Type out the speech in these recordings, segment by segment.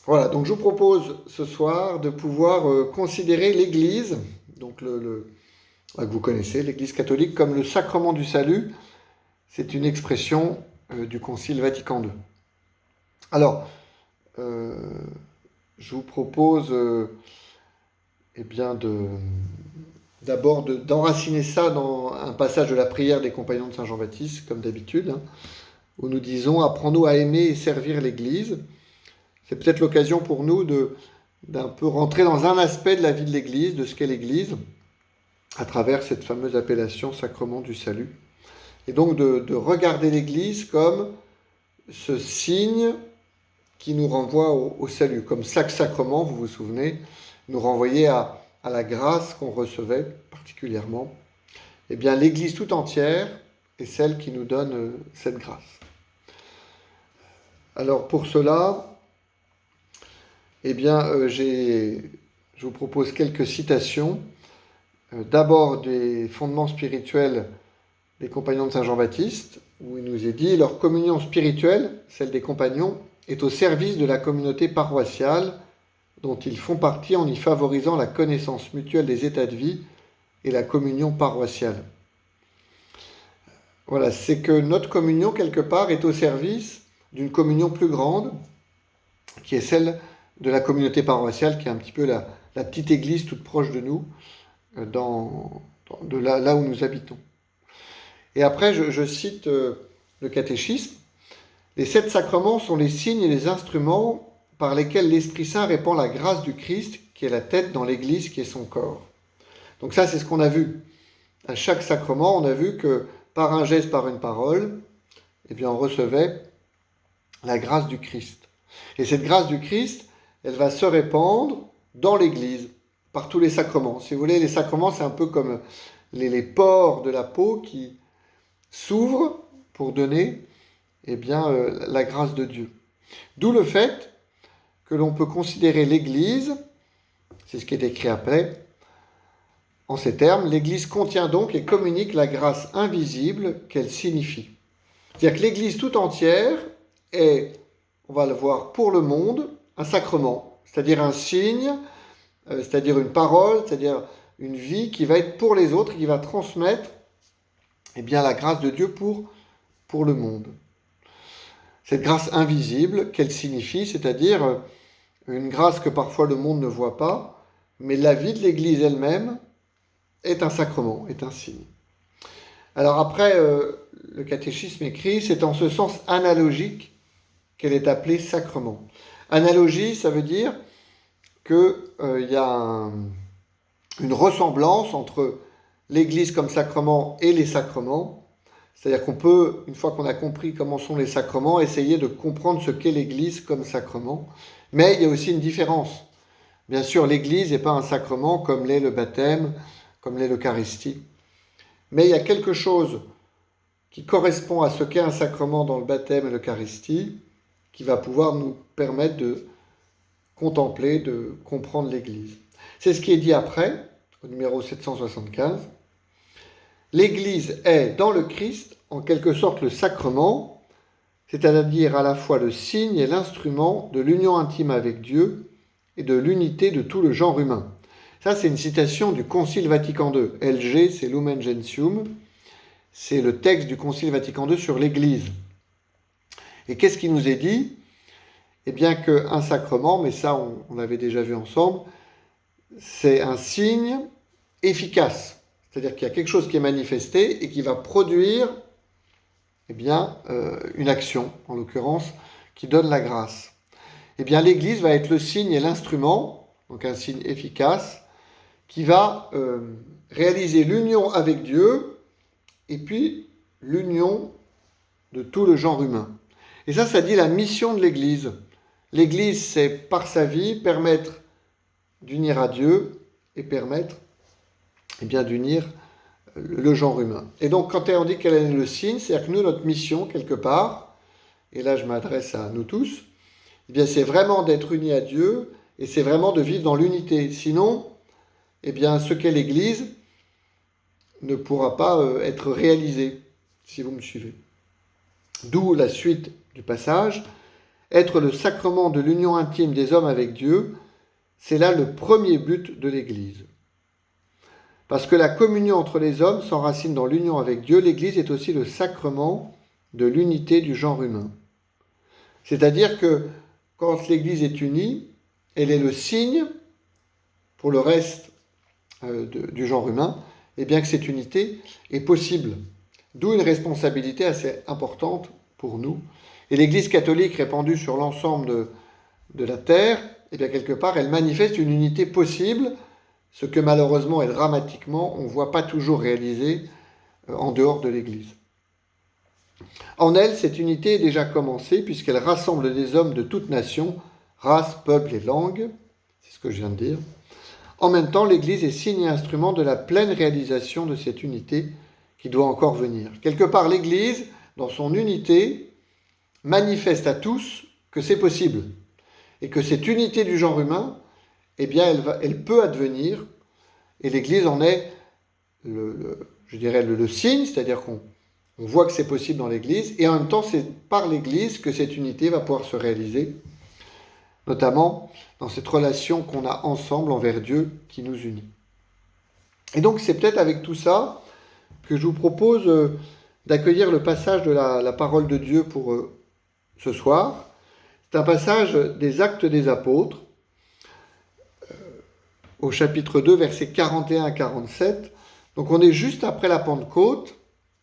Voilà, donc je vous propose ce soir de pouvoir considérer l'Église, donc que vous connaissez, l'Église catholique, comme le sacrement du salut. C'est une expression du Concile Vatican II. Alors, euh, je vous propose eh bien d'abord d'enraciner ça dans un passage de la prière des compagnons de Saint Jean-Baptiste, comme d'habitude, hein, où nous disons « Apprends-nous à aimer et servir l'Église ». C'est peut-être l'occasion pour nous d'un peu rentrer dans un aspect de la vie de l'Église, de ce qu'est l'Église, à travers cette fameuse appellation sacrement du salut. Et donc de regarder l'Église comme ce signe qui nous renvoie au salut. Comme chaque sacrement, vous vous souvenez, nous renvoyait à la grâce qu'on recevait particulièrement. Eh bien, l'Église tout entière est celle qui nous donne cette grâce. Alors pour cela, eh bien, je vous propose quelques citations. D'abord des fondements spirituels des compagnons de Saint Jean-Baptiste, où il nous est dit « Leur communion spirituelle, celle des compagnons, est au service de la communauté paroissiale dont ils font partie en y favorisant la connaissance mutuelle des états de vie et la communion paroissiale. » Voilà, c'est que notre communion, quelque part, est au service d'une communion plus grande, qui est celle de la communauté paroissiale, qui est un petit peu la petite église toute proche de nous, là où nous habitons. Et après, je cite le catéchisme. Les 7 sacrements sont les signes et les instruments par lesquels l'Esprit Saint répand la grâce du Christ, qui est la tête dans l'Église, qui est son corps. Donc ça, c'est ce qu'on a vu. À chaque sacrement, on a vu que par un geste, par une parole, eh bien, on recevait la grâce du Christ. Et cette grâce du Christ, elle va se répandre dans l'Église, par tous les sacrements. Si vous voulez, les sacrements, c'est un peu comme les pores de la peau qui s'ouvrent pour donner eh bien, la grâce de Dieu. D'où le fait que l'on peut considérer l'Église, c'est ce qui est écrit après, en ces termes, l'Église contient donc et communique la grâce invisible qu'elle signifie. C'est-à-dire que l'Église tout entière est, on va le voir pour le monde, un sacrement, c'est-à-dire un signe, c'est-à-dire une parole, c'est-à-dire une vie qui va être pour les autres, qui va transmettre eh bien, la grâce de Dieu pour le monde. Cette grâce invisible, qu'elle signifie, c'est-à-dire une grâce que parfois le monde ne voit pas, mais la vie de l'Église elle-même est un sacrement, est un signe. Alors après, le catéchisme écrit, c'est en ce sens analogique qu'elle est appelée sacrement. Analogie, ça veut dire qu'il y a une ressemblance entre l'Église comme sacrement et les sacrements. C'est-à-dire qu'on peut, une fois qu'on a compris comment sont les sacrements, essayer de comprendre ce qu'est l'Église comme sacrement. Mais il y a aussi une différence. Bien sûr, l'Église n'est pas un sacrement comme l'est le baptême, comme l'est l'Eucharistie. Mais il y a quelque chose qui correspond à ce qu'est un sacrement dans le baptême et l'Eucharistie, qui va pouvoir nous permettre de contempler, de comprendre l'Église. C'est ce qui est dit après, au numéro 775. L'Église est, dans le Christ, en quelque sorte le sacrement, c'est-à-dire à la fois le signe et l'instrument de l'union intime avec Dieu et de l'unité de tout le genre humain. Ça, c'est une citation du Concile Vatican II. LG, c'est Lumen Gentium. C'est le texte du Concile Vatican II sur l'Église. Et qu'est-ce qui nous est dit ? Eh bien qu'un sacrement, mais ça on l'avait déjà vu ensemble, c'est un signe efficace. C'est-à-dire qu'il y a quelque chose qui est manifesté et qui va produire eh bien, une action, en l'occurrence, qui donne la grâce. Eh bien, l'Église va être le signe et l'instrument, donc un signe efficace, qui va réaliser l'union avec Dieu et puis l'union de tout le genre humain. Et ça dit la mission de l'Église. L'Église, c'est par sa vie permettre d'unir à Dieu et permettre eh bien, d'unir le genre humain. Et donc, quand on dit quel est le signe, c'est-à-dire que nous, notre mission, quelque part, et là je m'adresse à nous tous, eh bien, c'est vraiment d'être unis à Dieu et c'est vraiment de vivre dans l'unité. Sinon, eh bien, ce qu'est l'Église ne pourra pas être réalisé, si vous me suivez. D'où la suite du passage. être le sacrement de l'union intime des hommes avec Dieu, c'est là le premier but de l'Église. Parce que la communion entre les hommes s'enracine dans l'union avec Dieu, l'Église est aussi le sacrement de l'unité du genre humain. C'est-à-dire que quand l'Église est unie, elle est le signe pour le reste du genre humain, et bien que cette unité est possible. D'où une responsabilité assez importante pour nous. Et l'Église catholique répandue sur l'ensemble de la terre, et bien quelque part, elle manifeste une unité possible, ce que malheureusement et dramatiquement, on ne voit pas toujours réalisé en dehors de l'Église. En elle, cette unité est déjà commencée, puisqu'elle rassemble des hommes de toutes nations, races, peuples et langues, c'est ce que je viens de dire. En même temps, l'Église est signe et instrument de la pleine réalisation de cette unité qui doit encore venir. Quelque part, l'Église, dans son unité, manifeste à tous que c'est possible et que cette unité du genre humain, eh bien, elle peut advenir, et l'Église en est, le signe, c'est-à-dire qu'on voit que c'est possible dans l'Église, et en même temps, c'est par l'Église que cette unité va pouvoir se réaliser, notamment dans cette relation qu'on a ensemble envers Dieu qui nous unit. Et donc, c'est peut-être avec tout ça que je vous propose d'accueillir le passage de la parole de Dieu pour ce soir. C'est un passage des Actes des Apôtres, au chapitre 2, versets 41 à 47. Donc on est juste après la Pentecôte,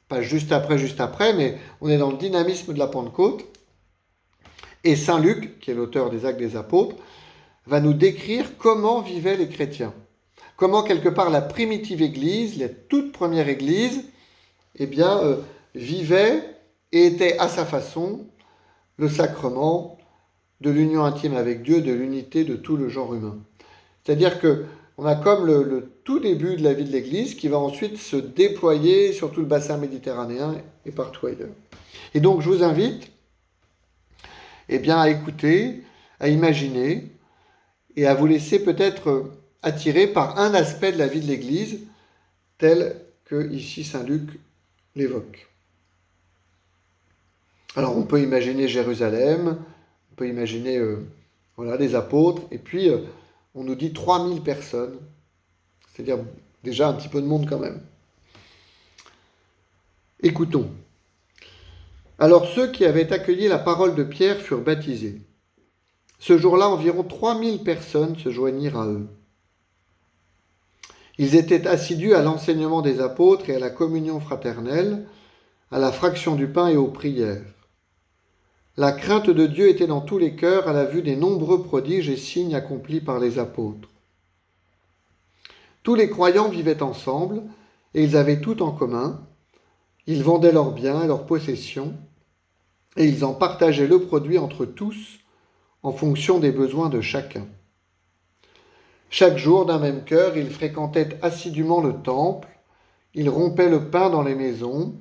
pas juste après, mais on est dans le dynamisme de la Pentecôte. Et Saint Luc, qui est l'auteur des Actes des Apôtres, va nous décrire comment vivaient les chrétiens. Comment, quelque part, la primitive Église, la toute première Église, eh bien, vivait et était à sa façon le sacrement de l'union intime avec Dieu, de l'unité de tout le genre humain. C'est-à-dire qu'on a comme le tout début de la vie de l'Église qui va ensuite se déployer sur tout le bassin méditerranéen et partout ailleurs. Et donc, je vous invite eh bien, à écouter, à imaginer et à vous laisser peut-être attirer par un aspect de la vie de l'Église tel que ici Saint Luc l'évoque. Alors on peut imaginer Jérusalem, on peut imaginer les apôtres, et puis on nous dit 3000 personnes, c'est-à-dire déjà un petit peu de monde quand même. Écoutons. Alors ceux qui avaient accueilli la parole de Pierre furent baptisés. Ce jour-là, environ 3000 personnes se joignirent à eux. Ils étaient assidus à l'enseignement des apôtres et à la communion fraternelle, à la fraction du pain et aux prières. La crainte de Dieu était dans tous les cœurs à la vue des nombreux prodiges et signes accomplis par les apôtres. Tous les croyants vivaient ensemble et ils avaient tout en commun. Ils vendaient leurs biens et leurs possessions et ils en partageaient le produit entre tous en fonction des besoins de chacun. Chaque jour, d'un même cœur, ils fréquentaient assidûment le temple, ils rompaient le pain dans les maisons,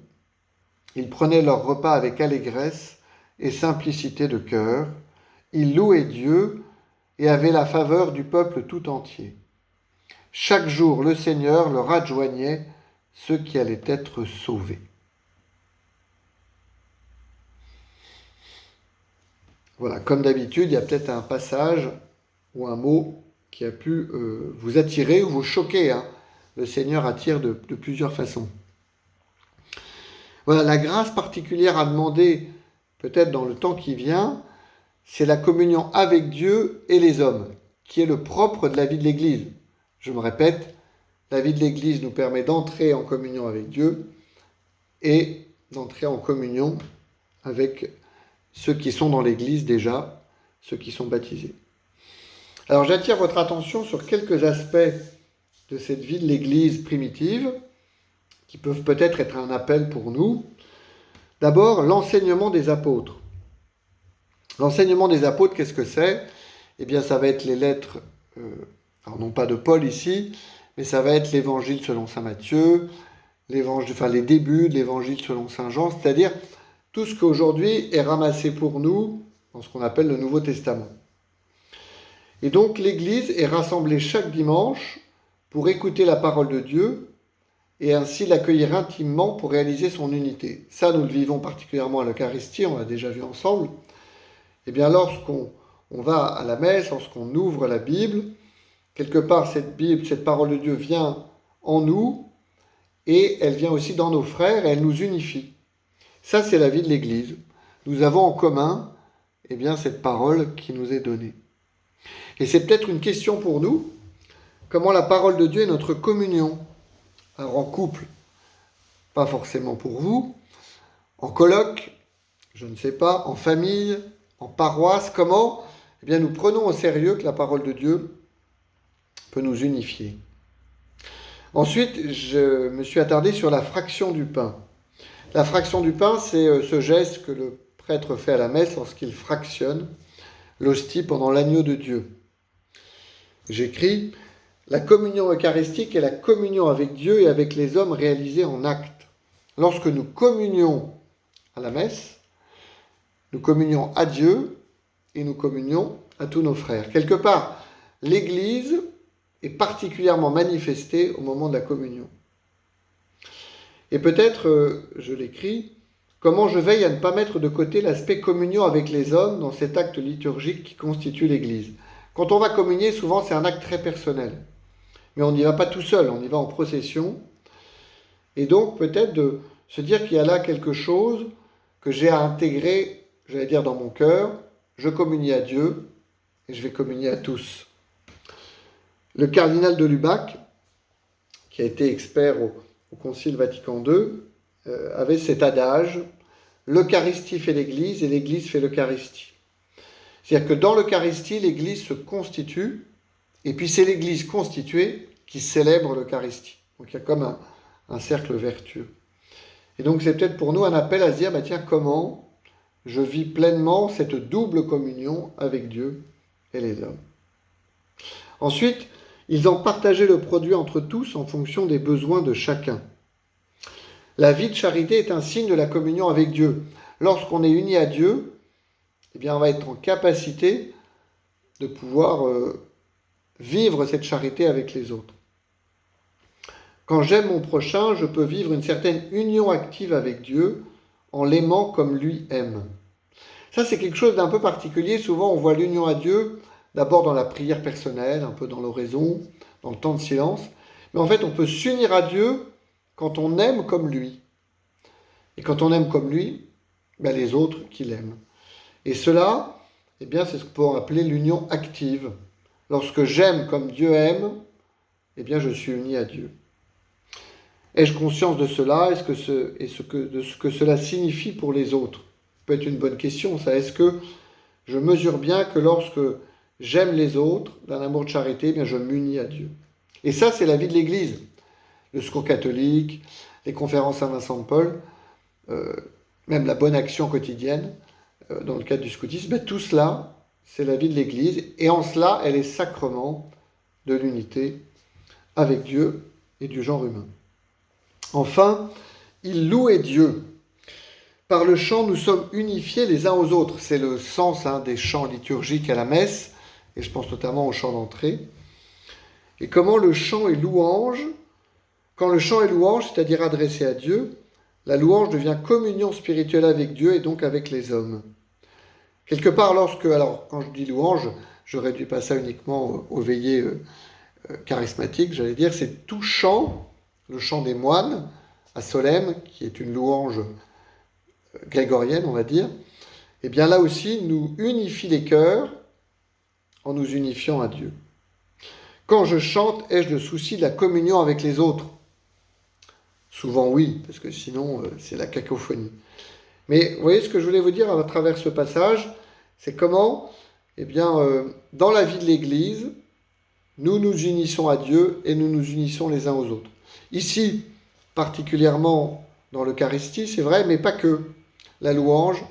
ils prenaient leur repas avec allégresse et simplicité de cœur, ils louaient Dieu et avaient la faveur du peuple tout entier. Chaque jour, le Seigneur leur adjoignait ceux qui allaient être sauvés. Voilà, comme d'habitude, il y a peut-être un passage ou un mot qui a pu vous attirer ou vous choquer. Le Seigneur attire de plusieurs façons. Voilà, la grâce particulière à demander, peut-être dans le temps qui vient, c'est la communion avec Dieu et les hommes, qui est le propre de la vie de l'Église. Je me répète, la vie de l'Église nous permet d'entrer en communion avec Dieu et d'entrer en communion avec ceux qui sont dans l'Église déjà, ceux qui sont baptisés. Alors j'attire votre attention sur quelques aspects de cette vie de l'Église primitive, qui peuvent peut-être être un appel pour nous. D'abord, l'enseignement des apôtres. L'enseignement des apôtres, qu'est-ce que c'est ? Eh bien, ça va être les lettres, alors non pas de Paul ici, mais ça va être l'évangile selon saint Matthieu, les débuts de l'évangile selon saint Jean, c'est-à-dire tout ce qu'aujourd'hui est ramassé pour nous dans ce qu'on appelle le Nouveau Testament. Et donc l'Église est rassemblée chaque dimanche pour écouter la parole de Dieu et ainsi l'accueillir intimement pour réaliser son unité. Ça, nous le vivons particulièrement à l'Eucharistie, on l'a déjà vu ensemble. Eh bien, lorsqu'on va à la messe, lorsqu'on ouvre la Bible, quelque part, cette Bible, cette parole de Dieu vient en nous et elle vient aussi dans nos frères et elle nous unifie. Ça, c'est la vie de l'Église. Nous avons en commun eh bien, cette parole qui nous est donnée. Et c'est peut-être une question pour nous, comment la parole de Dieu est notre communion. Alors en couple, pas forcément pour vous, en colloque, je ne sais pas, en famille, en paroisse, comment eh bien, nous prenons au sérieux que la parole de Dieu peut nous unifier. Ensuite, je me suis attardé sur la fraction du pain. La fraction du pain, c'est ce geste que le prêtre fait à la messe lorsqu'il fractionne l'hostie pendant l'agneau de Dieu. J'écris, la communion eucharistique est la communion avec Dieu et avec les hommes réalisée en acte. Lorsque nous communions à la messe, nous communions à Dieu et nous communions à tous nos frères. Quelque part, l'Église est particulièrement manifestée au moment de la communion. Et peut-être, je l'écris, comment je veille à ne pas mettre de côté l'aspect communion avec les hommes dans cet acte liturgique qui constitue l'Église. Quand on va communier, souvent c'est un acte très personnel. Mais on n'y va pas tout seul, on y va en procession. Et donc peut-être de se dire qu'il y a là quelque chose que j'ai à intégrer, j'allais dire dans mon cœur, je communie à Dieu et je vais communier à tous. Le cardinal de Lubac, qui a été expert au Concile Vatican II, avait cet adage, l'Eucharistie fait l'Église et l'Église fait l'Eucharistie. C'est-à-dire que dans l'Eucharistie, l'Église se constitue, et puis c'est l'Église constituée qui célèbre l'Eucharistie. Donc il y a comme un cercle vertueux. Et donc c'est peut-être pour nous un appel à se dire, tiens, comment je vis pleinement cette double communion avec Dieu et les hommes. Ensuite, ils ont partagé le produit entre tous en fonction des besoins de chacun. La vie de charité est un signe de la communion avec Dieu. Lorsqu'on est uni à Dieu, eh bien, on va être en capacité de pouvoir vivre cette charité avec les autres. Quand j'aime mon prochain, je peux vivre une certaine union active avec Dieu en l'aimant comme lui aime. Ça, c'est quelque chose d'un peu particulier. Souvent, on voit l'union à Dieu d'abord dans la prière personnelle, un peu dans l'oraison, dans le temps de silence. Mais en fait, on peut s'unir à Dieu quand on aime comme lui. Et quand on aime comme lui, ben les autres qui l'aiment. Et cela, eh bien, c'est ce qu'on peut appeler l'union active. Lorsque j'aime comme Dieu aime, eh bien, je suis uni à Dieu. Ai-je conscience de cela? De ce que cela signifie pour les autres? Ça peut être une bonne question, ça. Est-ce que je mesure bien que lorsque j'aime les autres, d'un amour de charité, eh bien, je m'unis à Dieu? Et ça, c'est la vie de l'Église. Le secours catholique, les conférences Saint-Vincent de Paul, même la bonne action quotidienne, dans le cadre du scoutisme, ben, tout cela, c'est la vie de l'Église. Et en cela, elle est sacrement de l'unité avec Dieu et du genre humain. Enfin, il louait Dieu. Par le chant, nous sommes unifiés les uns aux autres. C'est le sens des chants liturgiques à la messe, et je pense notamment au chant d'entrée. Et comment le chant est louange? Quand le chant est louange, c'est-à-dire adressé à Dieu, la louange devient communion spirituelle avec Dieu et donc avec les hommes. Quelque part, quand je dis louange, je ne réduis pas ça uniquement aux veillées charismatiques, j'allais dire, c'est tout chant, le chant des moines, à Solesmes, qui est une louange grégorienne, on va dire, et bien là aussi, nous unifie les cœurs en nous unifiant à Dieu. Quand je chante, ai-je le souci de la communion avec les autres? Souvent oui, parce que sinon, c'est la cacophonie. Mais vous voyez ce que je voulais vous dire à travers ce passage, c'est comment, eh bien, dans la vie de l'Église, nous nous unissons à Dieu et nous nous unissons les uns aux autres. Ici, particulièrement dans l'Eucharistie, c'est vrai, mais pas que. La louange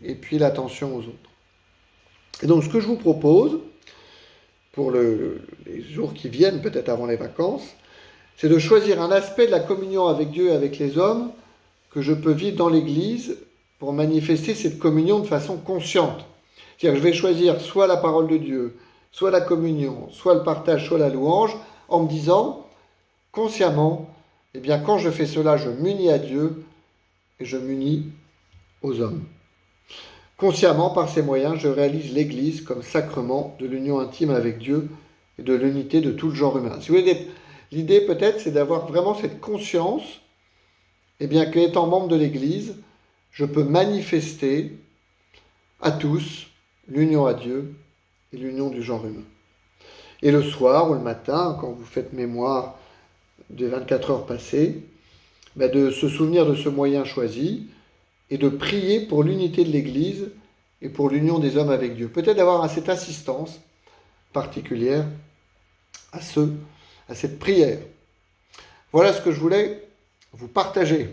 et puis l'attention aux autres. Et donc, ce que je vous propose, pour les jours qui viennent, peut-être avant les vacances, c'est de choisir un aspect de la communion avec Dieu et avec les hommes que je peux vivre dans l'Église pour manifester cette communion de façon consciente. C'est-à-dire que je vais choisir soit la parole de Dieu, soit la communion, soit le partage, soit la louange, en me disant, consciemment, eh bien, quand je fais cela, je m'unis à Dieu et je m'unis aux hommes. Consciemment, par ces moyens, je réalise l'Église comme sacrement de l'union intime avec Dieu et de l'unité de tout le genre humain. Si vous voulez, l'idée peut-être, c'est d'avoir vraiment cette conscience, eh bien, qu'étant membre de l'Église, je peux manifester à tous l'union à Dieu et l'union du genre humain. Et le soir ou le matin, quand vous faites mémoire des 24 heures passées, de se souvenir de ce moyen choisi et de prier pour l'unité de l'Église et pour l'union des hommes avec Dieu. Peut-être d'avoir cette assistance particulière à cette prière. Voilà ce que je voulais vous partager.